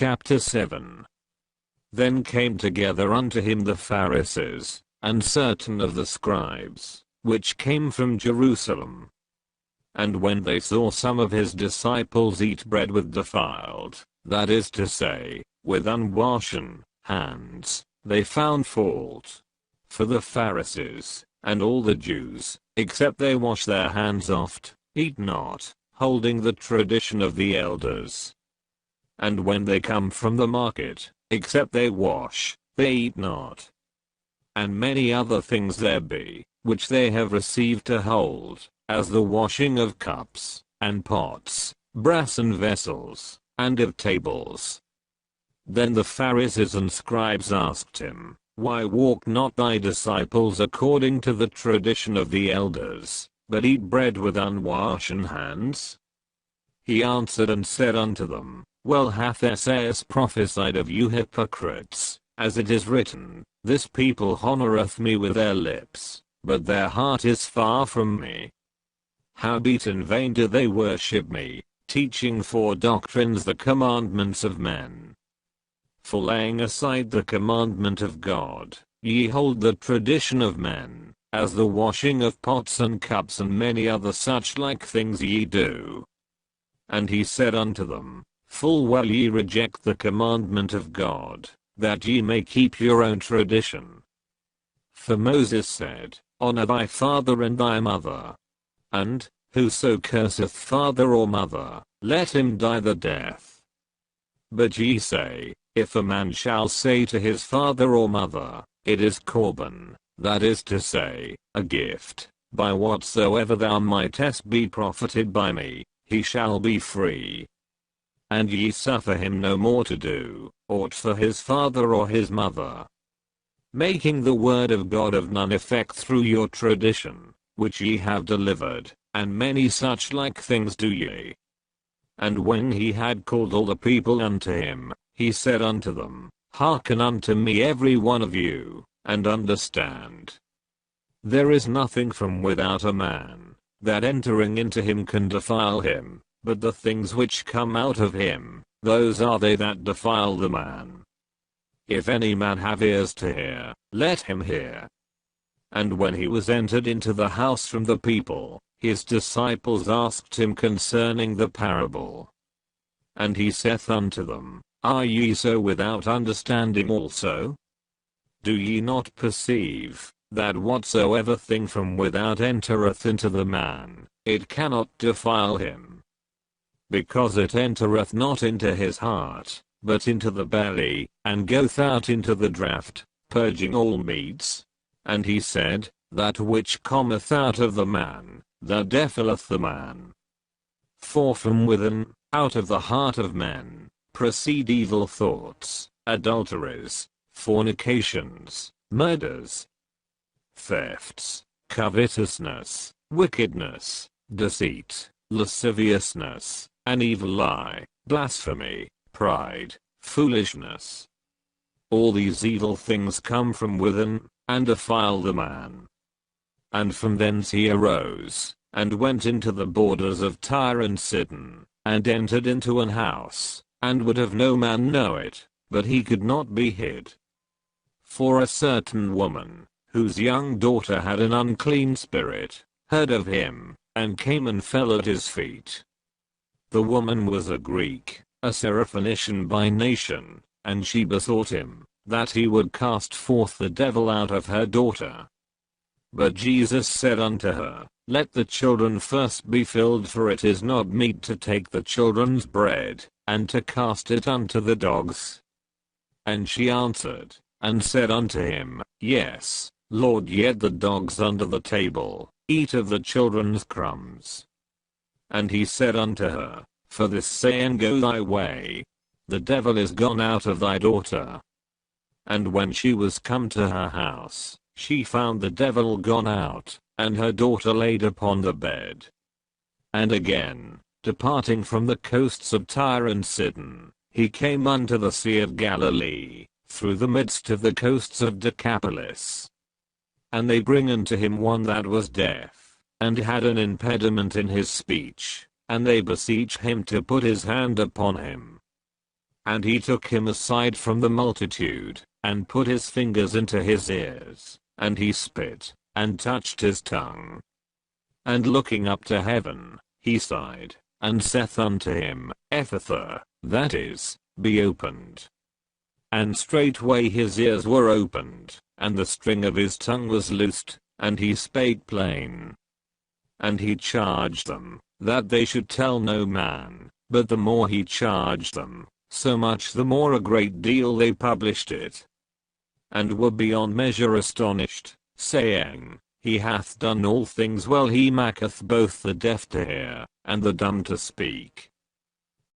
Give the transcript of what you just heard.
Chapter 7. Then came together unto him the Pharisees, and certain of the scribes, which came from Jerusalem. And when they saw some of his disciples eat bread with defiled, that is to say, with unwashen hands, they found fault. For the Pharisees, and all the Jews, except they wash their hands oft, eat not, holding the tradition of the elders. And when they come from the market, except they wash, they eat not. And many other things there be, which they have received to hold, as the washing of cups, and pots, brassen vessels, and of tables. Then the Pharisees and scribes asked him, Why walk not thy disciples according to the tradition of the elders, but eat bread with unwashen hands? He answered and said unto them, Well hath Esaias prophesied of you hypocrites, as it is written, This people honoureth me with their lips, but their heart is far from me. Howbeit in vain do they worship me, teaching for doctrines the commandments of men. For laying aside the commandment of God, ye hold the tradition of men, as the washing of pots and cups and many other such like things ye do. And he said unto them, Full well ye reject the commandment of God, that ye may keep your own tradition. For Moses said, Honor thy father and thy mother. And, whoso curseth father or mother, let him die the death. But ye say, If a man shall say to his father or mother, It is Corban, that is to say, a gift, by whatsoever thou mightest be profited by me, he shall be free. And ye suffer him no more to do aught for his father or his mother, making the word of God of none effect through your tradition, which ye have delivered, and many such like things do ye. And when he had called all the people unto him, he said unto them, Hearken unto me every one of you, and understand. There is nothing from without a man, that entering into him can defile him, but the things which come out of him, those are they that defile the man. If any man have ears to hear, let him hear. And when he was entered into the house from the people, his disciples asked him concerning the parable. And he saith unto them, Are ye so without understanding also? Do ye not perceive, that whatsoever thing from without entereth into the man, it cannot defile him? Because it entereth not into his heart, but into the belly, and goeth out into the draught, purging all meats. And he said, That which cometh out of the man, that defileth the man. For from within, out of the heart of men, proceed evil thoughts, adulteries, fornications, murders, thefts, covetousness, wickedness, deceit, lasciviousness, an evil eye, blasphemy, pride, foolishness. All these evil things come from within, and defile the man. And from thence he arose, and went into the borders of Tyre and Sidon, and entered into an house, and would have no man know it, but he could not be hid. For a certain woman, whose young daughter had an unclean spirit, heard of him, and came and fell at his feet. The woman was a Greek, a Syrophoenician by nation, and she besought him, that he would cast forth the devil out of her daughter. But Jesus said unto her, Let the children first be filled, for it is not meet to take the children's bread, and to cast it unto the dogs. And she answered, and said unto him, Yes, Lord, yet the dogs under the table eat of the children's crumbs. And he said unto her, For this saying go thy way. The devil is gone out of thy daughter. And when she was come to her house, she found the devil gone out, and her daughter laid upon the bed. And again, departing from the coasts of Tyre and Sidon, he came unto the Sea of Galilee, through the midst of the coasts of Decapolis. And they bring unto him one that was deaf, and had an impediment in his speech, and they beseech him to put his hand upon him. And he took him aside from the multitude, and put his fingers into his ears, and he spit, and touched his tongue. And looking up to heaven, he sighed, and saith unto him, Ephphatha, that is, be opened. And straightway his ears were opened, and the string of his tongue was loosed, and he spake plain. And he charged them, that they should tell no man, but the more he charged them, so much the more a great deal they published it. And were beyond measure astonished, saying, He hath done all things well, he maketh both the deaf to hear, and the dumb to speak.